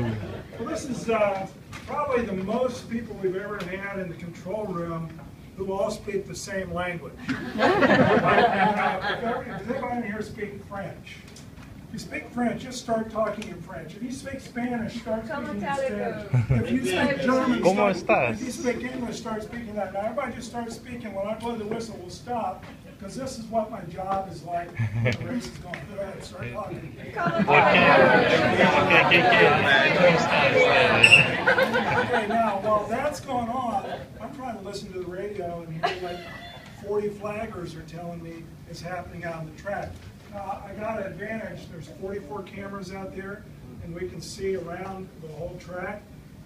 Well, this is probably the most people we've ever had in the control room who all speak the same language. Does anybody in here speak French? If you speak French, just start talking in French. If you speak Spanish, start speaking in Spanish. If you speak German, if you speak English, start speaking that. Now everybody just start speaking. When I blow the whistle, we'll stop, because this is what my job is like when the race is going. Go ahead, start talking. Okay, now while that's going on, I'm trying to listen to the radio and hear like 40 flaggers are telling me it's happening out on the track. I got an advantage. There's 44 cameras out there, and we can see around the whole track.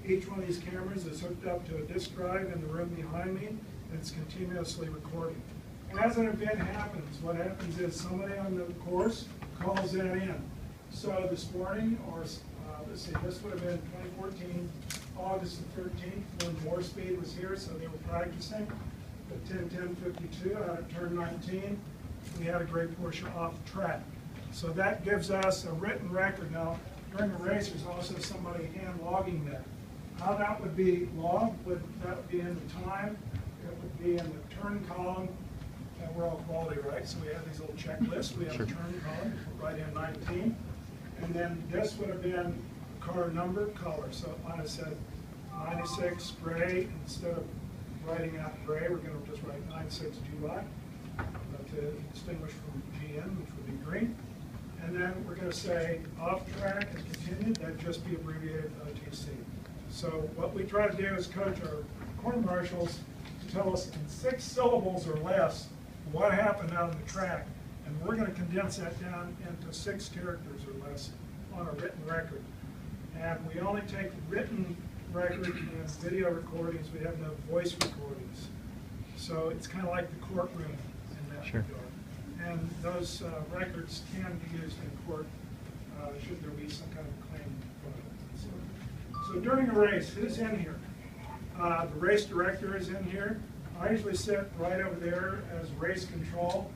Each one of these cameras is hooked up to a disk drive in the room behind me, and it's continuously recording. And as an event happens, what happens is somebody on the course calls that in. So this morning, or let's see, this would have been 2014, August the 13th, when More Speed was here, so they were practicing. At 10:52 out of turn 19, we had a great portion off the track. So that gives us a written record. Now, during the race, there's also somebody hand logging that. How that would be logged, that would be in the time, it would be in the turn column, and we're all quality, right? So we have these little checklists. We have a turn column, we put right in 19. And then this would have been car number, color. So it might have said 96 gray. Instead of writing out gray, we're going to just write 96 GY. To distinguish from GM, which would be green. And then we're going to say off track and continued, that'd just be abbreviated OTC. So what we try to do is coach our corps marshals to tell us in 6 syllables or less what happened out on the track. And we're going to condense that down into 6 characters or less on a written record. And we only take written record and video recordings. We have no voice recordings. So it's kind of like the courtroom. Sure. And those records can be used in court should there be some kind of claim. So during a race, who's in here? The race director is in here. I usually sit right over there as race control.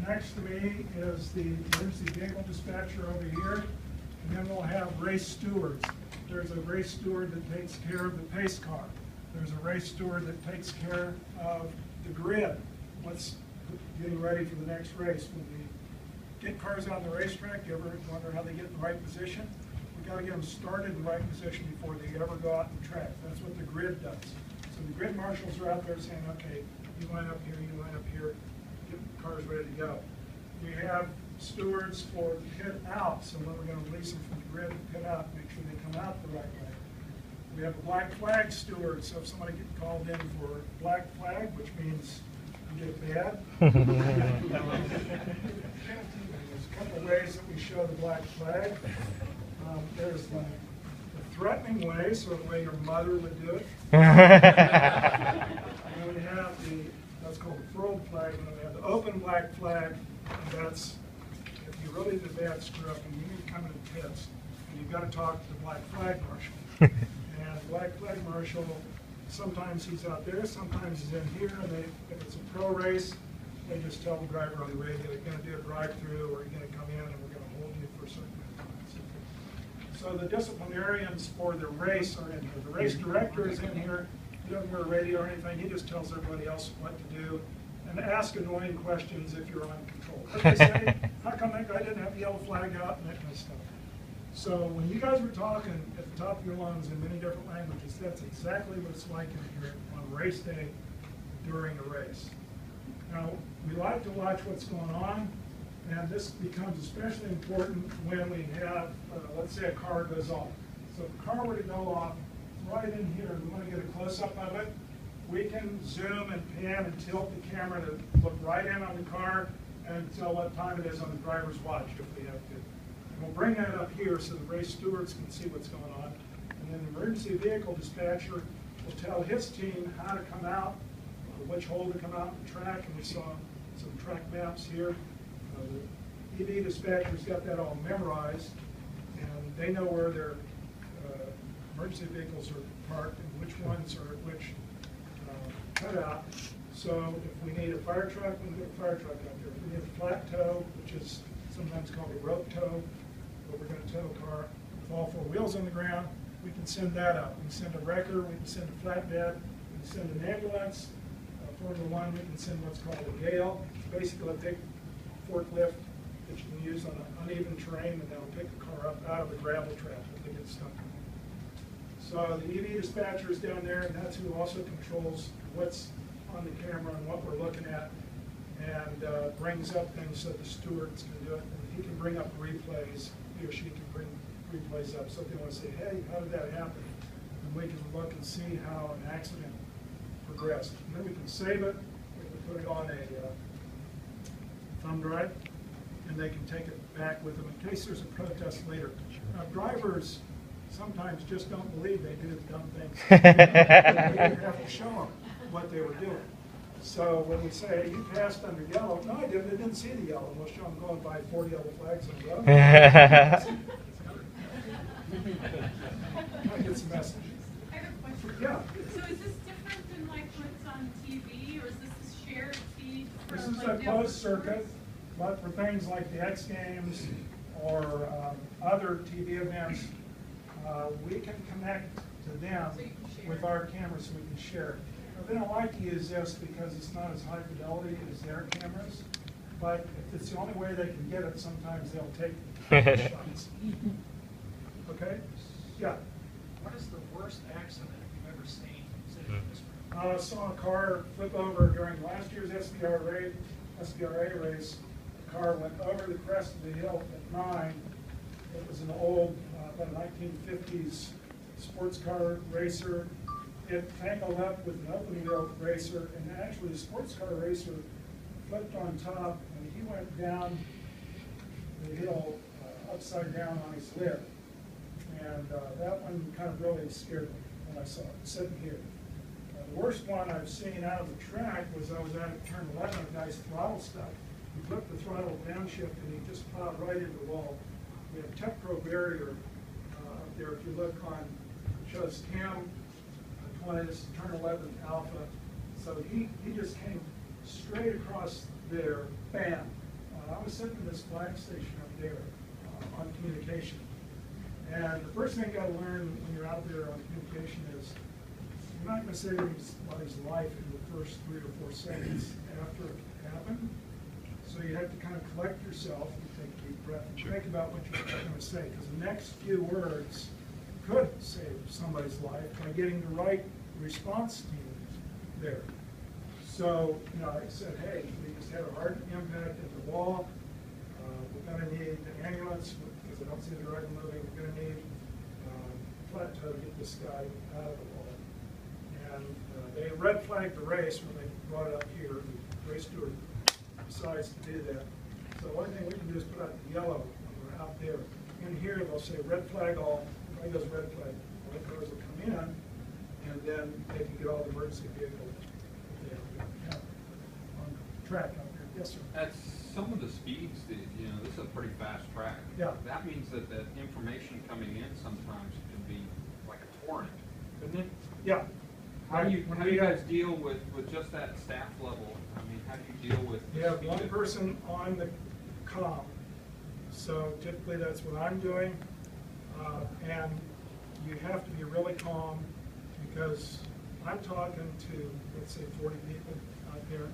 Next to me is the emergency vehicle dispatcher over here. And then we'll have race stewards. There's a race steward that takes care of the pace car. There's a race steward that takes care of the grid. What's getting ready for the next race. When we get cars on the racetrack, you ever wonder how they get in the right position? We've got to get them started in the right position before they ever go out on the track. That's what the grid does. So the grid marshals are out there saying, okay, you line up here, you line up here, get the cars ready to go. We have stewards for the pit out, so when we're going to release them from the grid and pit out, make sure they come out the right way. We have a black flag steward, so if somebody gets called in for black flag, which means get bad. There's a couple of ways that we show the black flag. There's the threatening way, so the way your mother would do it. And then we have that's called the furled flag, and then we have the open black flag, and that's if you really did a bad screw up and you need to come in the pits, and you've got to talk to the black flag marshal. And the black flag marshal, sometimes he's out there, sometimes he's in here, and if it's a pro race, they just tell the driver on the radio, you're going to do a drive-through, or you're going to come in and we're going to hold you for a certain amount of time. So the disciplinarians for the race are in here. The race director is in here. He doesn't wear a radio or anything. He just tells everybody else what to do and ask annoying questions if you're on control. What they say, how come that guy didn't have the yellow flag out, and that kind of stuff. So when you guys were talking at the top of your lungs in many different languages, that's exactly what it's like in here on race day during a race. Now, we like to watch what's going on, and this becomes especially important when we have, let's say a car goes off. So if a car were to go off, right in here, we want to get a close-up of it. We can zoom and pan and tilt the camera to look right in on the car and tell what time it is on the driver's watch if we have to. And we'll bring that up here so the race stewards can see what's going on. And then the emergency vehicle dispatcher will tell his team how to come out, which hole to come out on the track. And we saw some track maps here. The EV dispatcher's got that all memorized, and they know where their emergency vehicles are parked and which ones are at which cutout. So if we need a fire truck, we can get a fire truck out there. If we need a flat tow, which is sometimes called a rope tow, where we're going to tow a car with all four wheels on the ground, we can send that out. We can send a wrecker, we can send a flatbed, we can send an ambulance. Formula One, we can send what's called a gale. It's basically a big forklift that you can use on an uneven terrain, and they'll pick the car up out of the gravel trap if they get stuck. So the EV dispatcher is down there, and that's who also controls what's on the camera and what we're looking at, and brings up things so the stewards can do it. And he can bring up replays, he or she can bring replays up. So if they want to say, hey, how did that happen? And we can look and see how an accident progressed. And then we can save it, we can put it on a thumb drive, and they can take it back with them in case there's a protest later. Drivers sometimes just don't believe they do dumb things. You have to show them what they were doing. So when we say, you passed under yellow, no, I didn't see the yellow. We'll show them going by 4 yellow flags on the road. I get some message. I have a question. Yeah. So is this different than like what's on TV, or is this a shared feed? This is a closed circuit, but for things like the X Games or other TV events, we can connect to them with our cameras so we can share it. Now, they don't like to use this because it's not as high fidelity as their cameras, but if it's the only way they can get it, sometimes they'll take shots. Okay? Yeah. What is the worst accident you've ever seen sitting in this room? I saw a car flip over during last year's SBRA race. The car went over the crest of the hill at 9. It was an old, about 1950s sports car racer. It tangled up with an open wheel racer, and actually the sports car racer flipped on top, and he went down the hill upside down on his lip. And that one kind of really scared me when I saw it sitting here. The worst one I've seen out of the track was I was at turn 11, a guy's throttle stuck. He flipped the throttle downshift and he just plowed right into the wall. We have Tech-Pro barrier up there. If you look on, it shows Cam 20, this is turn 11 Alpha. So he just came straight across there, bam. I was sitting in this flag station up there on communication. And the first thing you got to learn when you're out there on communication is you're not going to save anybody's life in the first 3 or 4 seconds after it happened. So you have to kind of collect yourself and take a deep breath and think about what you're going to say, because the next few words could save somebody's life by getting the right response team there. So, I said, hey, we just had a hard impact at the wall. We're going to need the ambulance because I don't see the driver moving. We're going to need plateau to get this guy out of the wall. And they red flagged the race when they brought it up here. The race steward decides to do that. So the only thing we can do is put out the yellow when we're out there. In here, they'll say red flag all. Everybody goes red flag. All the cars will come in, and then they can get all the emergency vehicles that they have on track out there. Yes, sir. At some of the speeds, this is a pretty fast track. Yeah. That means that the information coming in sometimes can be like a torrent, couldn't it? Yeah. How do you guys deal with just that staff level? I mean, how do you deal with the You have speed one of- person on the comm, so typically that's what I'm doing, and you have to be really calm because I'm talking to, let's say, 40 people out there.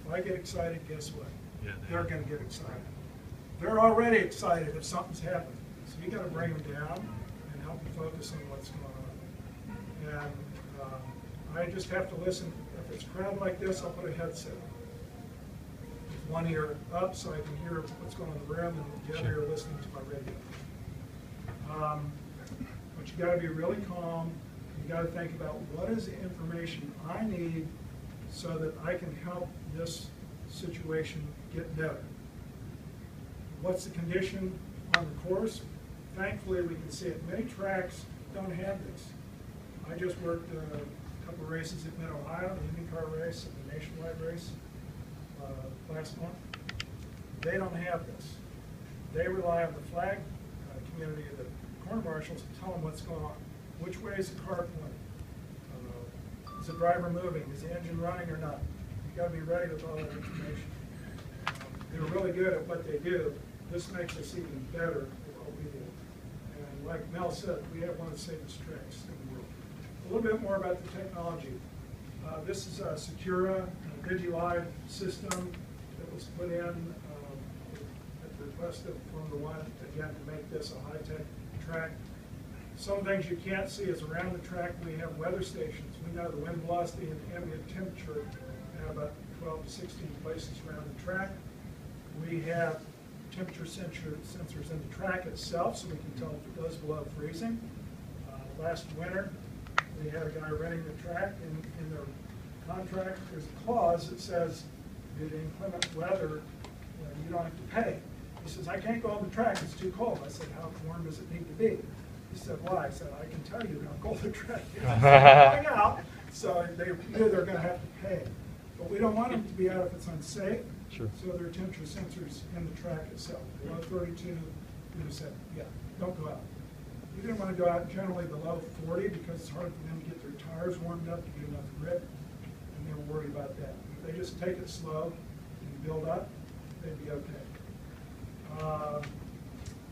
If I get excited, guess what? Yeah, They're going to get excited. They're already excited if something's happened, so you got to bring them down and help them focus on what's going on. And I just have to listen. If it's a crowd like this, I'll put a headset on. With one ear up so I can hear what's going on in the room, and the other ear listening to my radio. But you got to be really calm. You got to think about what is the information I need so that I can help this situation get better. What's the condition on the course? Thankfully, we can see it. Many tracks don't have this. I just worked a couple of races at Mid-Ohio, the IndyCar race and the Nationwide race last month. They don't have this. They rely on the flag community of the corner marshals to tell them what's going on. Which way is the car pointing? Is the driver moving? Is the engine running or not? You've got to be ready with all that information. They're really good at what they do. This makes us even better at what we do. And like Mel said, we have one of the safest tracks in the world. A little bit more about the technology. This is a Secura DigiLive system that was put in at the request of Formula One, again, to make this a high-tech track. Some things you can't see is around the track we have weather stations. We know the wind velocity and ambient temperature at about 12 to 16 places around the track. We have temperature sensors in the track itself, so we can tell if it goes below freezing. Last winter, we had a guy renting the track, and in their contract, there's a clause that says, due to inclement weather, you don't have to pay. He says, I can't go on the track, it's too cold. I said, how warm does it need to be? He said, why? I said, I can tell you how cold the track is. Hang out. So they knew they're going to have to pay. But we don't want them to be out if it's unsafe. Sure. So there are temperature sensors in the track itself. Below 32, we just said, yeah, don't go out. We didn't want to go out generally below 40 because it's hard for them to get their tires warmed up to get enough grip, and they were worried about that. If they just take it slow and build up, they'd be okay.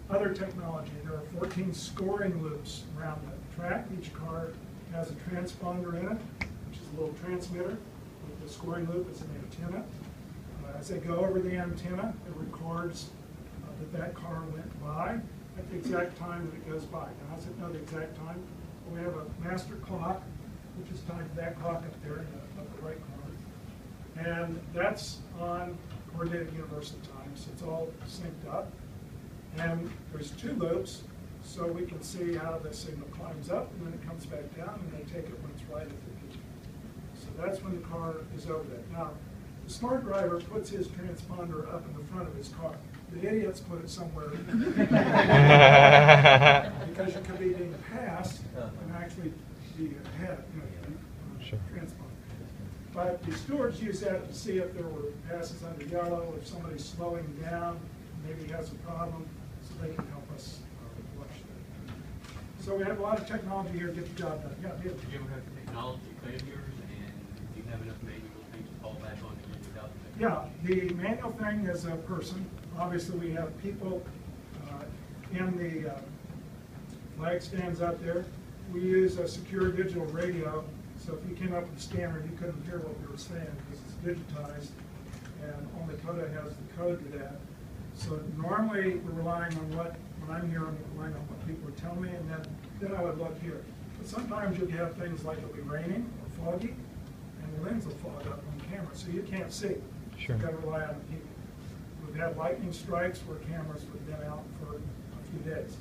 Other technology, there are 14 scoring loops around the track. Each car has a transponder in it, which is a little transmitter. With the scoring loop, it's an antenna. As they go over the antenna, it records that car went by at the exact time that it goes by. Now, how does it know the exact time? Well, we have a master clock, which is tied to that clock up there in the upper right corner. And that's on coordinated universal time, so it's all synced up. And there's two loops, so we can see how the signal climbs up, and then it comes back down, and they take it when it's right at the peak. So that's when the car is over that. Now, the smart driver puts his transponder up in the front of his car. The idiots put it somewhere because you could be being passed and actually be ahead, Sure. transponder. But the stewards use that to see if there were passes under yellow, if somebody's slowing down, maybe has a problem, so they can help us watch that. So we have a lot of technology here to get the job done. Yeah, David. Did you ever have technology failures, and do you have enough manual things to fall back on to get without the Yeah, the manual thing is a person. Obviously, we have people in the flag stands out there. We use a secure digital radio, so if you came up with a scanner, you couldn't hear what we were saying because it's digitized, and only CODA has the code to that. So normally, we're relying on when I'm here, I'm relying on what people are telling me, and then I would look here. But sometimes you'll have things like it'll be raining or foggy, and the lens will fog up on camera, so you can't see. Sure. You've got to rely on the people. We've had lightning strikes where cameras have been out for a few days.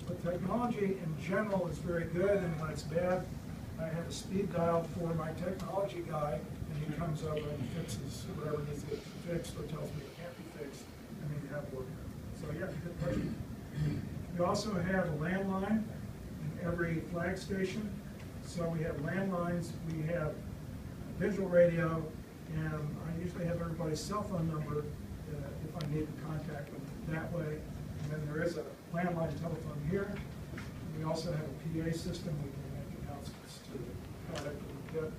But technology in general is very good, and when it's bad, I have a speed dial for my technology guy, and he comes over and fixes whatever needs to get fixed or tells me it can't be fixed, and then you have work. So yeah, good question. We also have a landline in every flag station. So we have landlines, we have digital radio, and I usually have everybody's cell phone number if I need to contact them that way. And then there is a landline telephone here. We also have a PA system. We can make announcements to the product that we get in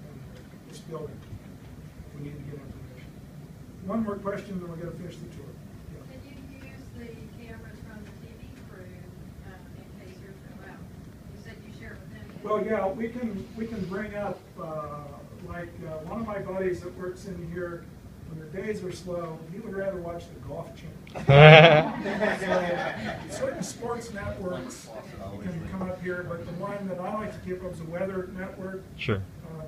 this building if we need to get information. One more question, then we're going to finish the tour. Yeah. Can you use the cameras from the TV crew in case yours go out? You said you share with them. Well, yeah, we can bring up one of my buddies that works in here. When the days are slow, he would rather watch the Golf Channel. So, certain sports networks can come up here, but the one that I like to keep up is the Weather Network. Sure.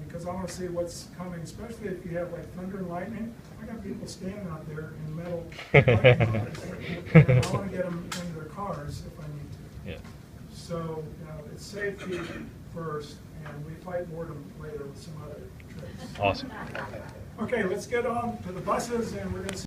Because I want to see what's coming, especially if you have like thunder and lightning. I got people standing out there in metal lightning rods, and I want to get them into their cars if I need to. Yeah. So it's safety first, and we fight boredom later with some other tricks. Awesome. Okay, let's get on to the buses, and we're going to see